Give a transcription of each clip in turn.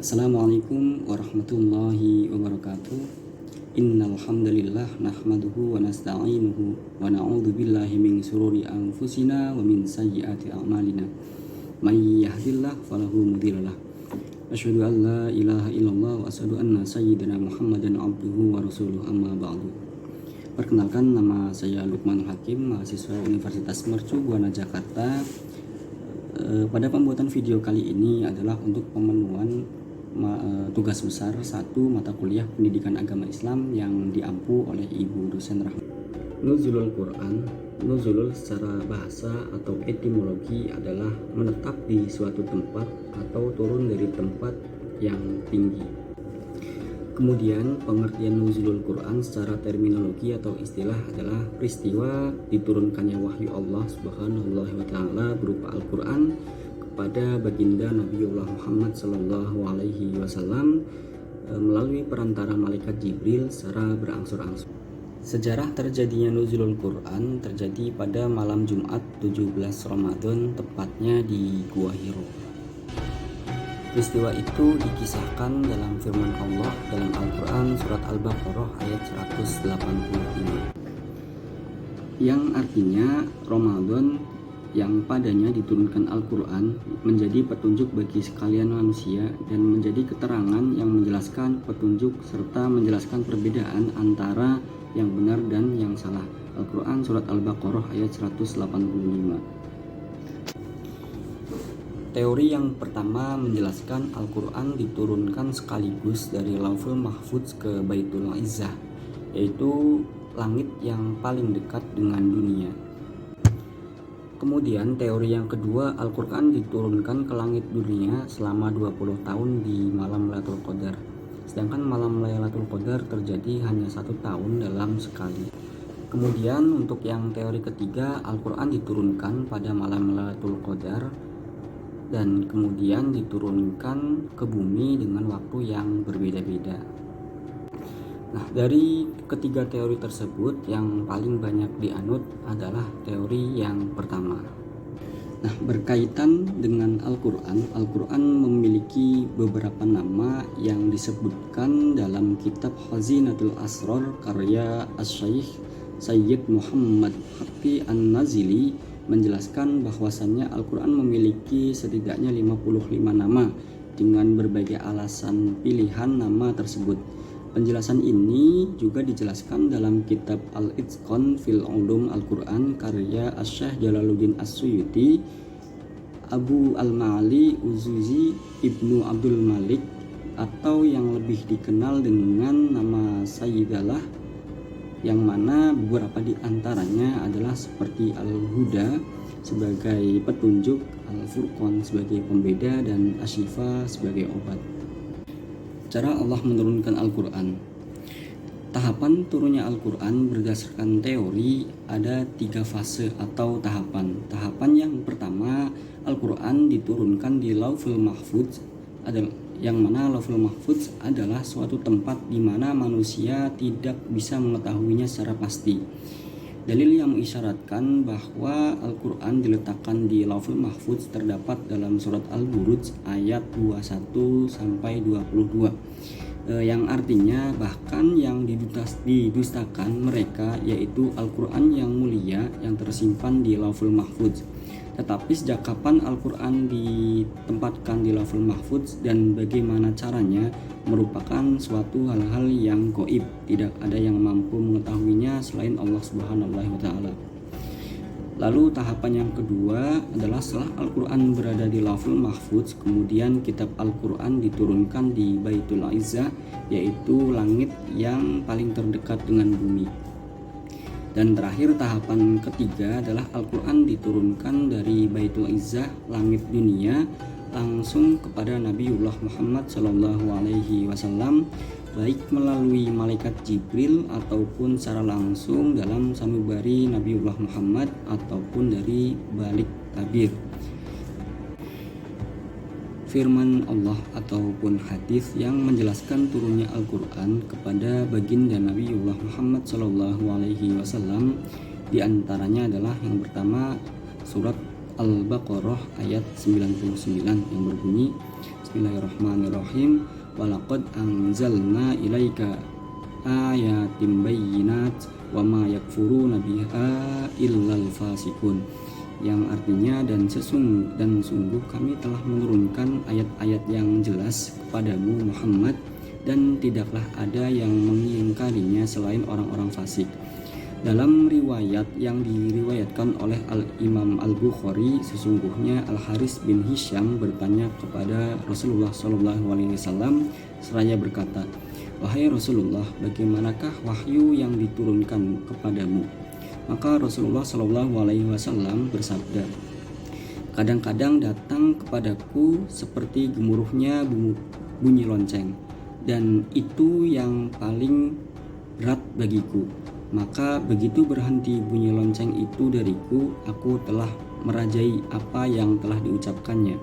Assalamualaikum warahmatullahi wabarakatuh. Innal hamdalillah nahmaduhu wa nasta'inuhu wa na'udzu billahi min shururi anfusina wa min sayyiati a'malina. May yahdihillahu falahu mudhillalah. Asyhadu an la ilaha illallah wa asyhadu anna sayyidina Muhammadan abduhu wa rasuluh, amma ba'du. Perkenalkan, nama saya Lukman Hakim, mahasiswa Universitas Mercu Buana Jakarta. Pada pembuatan video kali ini adalah untuk pemenuhan tugas besar 1 mata kuliah pendidikan agama Islam yang diampu oleh Ibu dosen Rahmat. Nuzulul Quran. Nuzulul secara bahasa atau etimologi adalah menetap di suatu tempat atau turun dari tempat yang tinggi. Kemudian pengertian nuzulul Quran secara terminologi atau istilah adalah peristiwa diturunkannya wahyu Allah Subhanahu wa taala berupa Al-Qur'an kepada baginda Nabiullah Muhammad sallallahu alaihi wasallam melalui perantara malaikat Jibril secara berangsur-angsur. Sejarah terjadinya nuzulul Quran terjadi pada malam Jumat 17 Ramadan, tepatnya di Gua Hiro. Peristiwa itu dikisahkan dalam firman Allah dalam Al-Quran surat Al-Baqarah ayat 185, yang artinya Ramadan yang padanya diturunkan Al-Quran menjadi petunjuk bagi sekalian manusia dan menjadi keterangan yang menjelaskan petunjuk serta menjelaskan perbedaan antara yang benar dan yang salah. Al-Quran surat Al-Baqarah ayat 185. Teori yang pertama menjelaskan Al-Quran diturunkan sekaligus dari Lauhul Mahfuz ke Baitul Izzah, yaitu langit yang paling dekat dengan dunia. Kemudian teori yang kedua, Al-Quran diturunkan ke langit dunia selama 20 tahun di malam Lailatul Qadar. Sedangkan malam Lailatul Qadar terjadi hanya 1 tahun dalam sekali. Kemudian untuk yang teori ketiga, Al-Quran diturunkan pada malam Lailatul Qadar dan kemudian diturunkan ke bumi dengan waktu yang berbeda-beda. Nah, dari ketiga teori tersebut yang paling banyak dianut adalah teori yang pertama. Nah, berkaitan dengan Al-Quran, Al-Quran memiliki beberapa nama yang disebutkan dalam kitab Khazinatul Asrar karya Asy-Syaikh Sayyid Muhammad Haqqi An-Nazili menjelaskan bahwasannya Al-Quran memiliki setidaknya 55 nama dengan berbagai alasan pilihan nama tersebut. Penjelasan ini juga dijelaskan dalam kitab Al-Itqan fil Ulum Al-Quran karya Asy-Syaikh Jalaluddin As-Suyuti, Abu Al-Ma'ali Uzuzi Ibnu Abdul Malik, atau yang lebih dikenal dengan nama Sayyidalah, yang mana beberapa di antaranya adalah seperti Al-Huda sebagai petunjuk, Al-Furqan sebagai pembeda, dan Asy-Syifa sebagai obat. Cara Allah menurunkan Al-Quran. Tahapan turunnya Al-Quran berdasarkan teori ada 3 fase atau tahapan. Tahapan yang pertama, Al-Quran diturunkan di Lauhul Mahfuz, yang mana Lauhul Mahfuz adalah suatu tempat di mana manusia tidak bisa mengetahuinya secara pasti. Dalil yang mengisyaratkan bahwa Al-Quran diletakkan di Lauhul Mahfuz terdapat dalam surat Al-Buruj ayat 21-22, yang artinya bahkan yang didustakan mereka, yaitu Al-Quran yang mulia yang tersimpan di Lauhul Mahfuz. Tetapi sejak kapan Al-Quran ditempatkan di Lauhul Mahfuz dan bagaimana caranya merupakan suatu hal-hal yang gaib, tidak ada yang mampu mengetahuinya selain Allah Subhanahu wa taala. Lalu tahapan yang kedua adalah setelah Al-Quran berada di Lauhul Mahfuz, kemudian kitab Al-Quran diturunkan di Baitul Izzah, yaitu langit yang paling terdekat dengan bumi. Dan terakhir tahapan ketiga adalah Al-Quran diturunkan dari Baitul Izzah, langit dunia, langsung kepada Nabiullah Muhammad Sallallahu Alaihi Wasallam, baik melalui malaikat Jibril ataupun secara langsung dalam sanubari Nabiullah Muhammad ataupun dari balik tabir. Firman Allah ataupun hadis yang menjelaskan turunnya Al-Quran kepada baginda Nabiullah Muhammad Sallallahu Alaihi Wasallam diantaranya adalah yang pertama surat Al-Baqarah ayat 99 yang berbunyi, Bismillahirrahmanirrahim. Walaqad anzalna ilaika ayatim bayyinat wa ma yakfuruna biha illal fasikun, yang artinya dan sungguh kami telah menurunkan ayat-ayat yang jelas kepadamu Muhammad, dan tidaklah ada yang mengingkarinya selain orang-orang fasik. Dalam riwayat yang diriwayatkan oleh Al-Imam Al-Bukhari, sesungguhnya Al-Haris bin Hisham bertanya kepada Rasulullah SAW seraya berkata, "Wahai Rasulullah, bagaimanakah wahyu yang diturunkan kepadamu?" Maka Rasulullah SAW bersabda, "Kadang-kadang datang kepadaku seperti gemuruhnya bunyi lonceng, dan itu yang paling berat bagiku. Maka begitu berhenti bunyi lonceng itu dariku, aku telah merajai apa yang telah diucapkannya.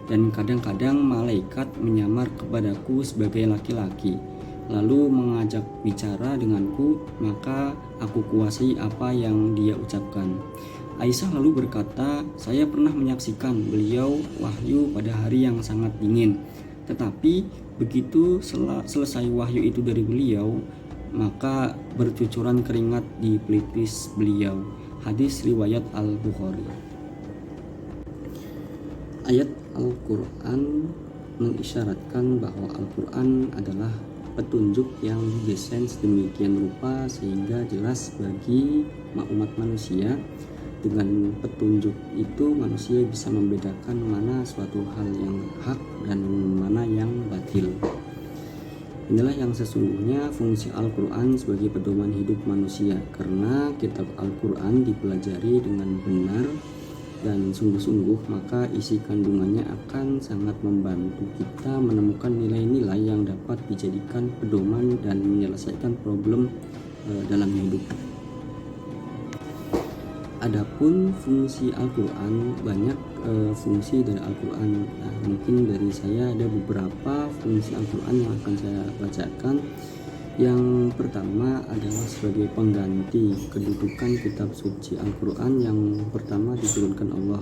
Dan kadang-kadang malaikat menyamar kepadaku sebagai laki-laki, lalu mengajak bicara denganku, maka aku kuasai apa yang dia ucapkan." Aisyah lalu berkata, "Saya pernah menyaksikan beliau wahyu pada hari yang sangat dingin. Tetapi begitu selesai wahyu itu dari beliau, maka bercucuran keringat di pelipis beliau." Hadis riwayat Al-Bukhari. Ayat Al-Quran mengisyaratkan bahwa Al-Quran adalah petunjuk yang didesain sedemikian rupa sehingga jelas bagi umat manusia. Dengan petunjuk itu manusia bisa membedakan mana suatu hal yang hak dan mana yang batil. Inilah yang sesungguhnya fungsi Al-Quran sebagai pedoman hidup manusia, karena kitab Al-Quran dipelajari dengan benar dan sungguh-sungguh, maka isi kandungannya akan sangat membantu kita menemukan nilai-nilai yang dapat dijadikan pedoman dan menyelesaikan problem dalam hidup. Adapun fungsi Al-Quran, banyak fungsi dari Al-Quran. Mungkin dari saya ada beberapa fungsi Al-Quran yang akan saya bacakan. Yang pertama adalah sebagai pengganti kedudukan kitab suci Al-Quran yang pertama diturunkan Allah.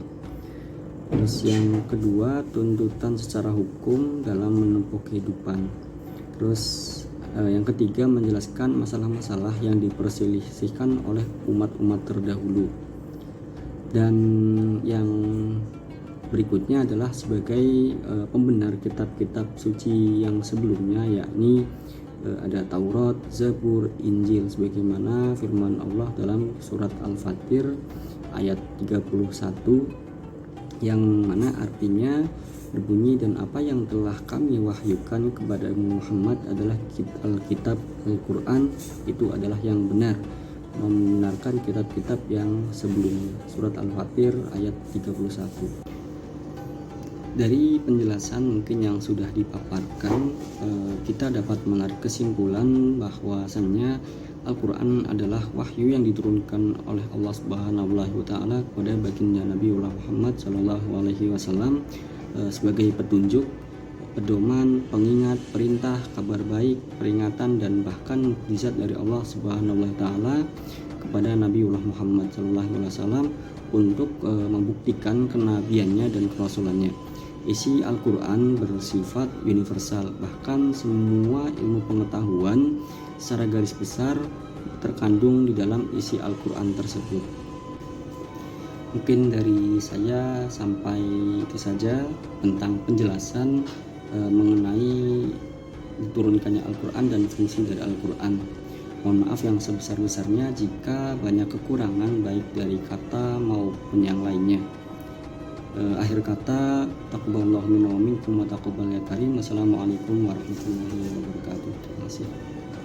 Terus yang kedua, tuntutan secara hukum dalam menempuh kehidupan. Terus yang ketiga, menjelaskan masalah-masalah yang diperselisihkan oleh umat-umat terdahulu. Dan yang berikutnya adalah sebagai pembenar kitab-kitab suci yang sebelumnya, yakni ada Taurat, Zabur, Injil, sebagaimana firman Allah dalam surat Al-Fatir ayat 31, yang mana artinya berbunyi, "Dan apa yang telah kami wahyukan kepada Muhammad adalah Alkitab Al-Quran, itu adalah yang benar, membenarkan kitab-kitab yang sebelumnya." Surat Al-Fatir ayat 31. Dari penjelasan mungkin yang sudah dipaparkan, kita dapat menarik kesimpulan bahwasannya Al-Quran adalah wahyu yang diturunkan oleh Allah Subhanahu wa Ta'ala kepada baginda Nabiullah Muhammad SAW sebagai petunjuk, pedoman, pengingat, perintah, kabar baik, peringatan, dan bahkan mukjizat dari Allah Subhanahu wa Ta'ala kepada Nabiullah Muhammad SAW untuk membuktikan kenabiannya dan kerasulannya. Isi Al-Quran bersifat universal, bahkan semua ilmu pengetahuan secara garis besar terkandung di dalam isi Al-Quran tersebut. Mungkin dari saya sampai itu saja tentang penjelasan mengenai diturunkannya Al-Quran dan fungsi dari Al-Quran. Mohon maaf yang sebesar-besarnya jika banyak kekurangan baik dari kata maupun yang lainnya. Akhir kata, taqabbalallahu minna wa minkum wa taqabbal ya karim. Wassalamualaikum warahmatullahi wabarakatuh. Terima kasih.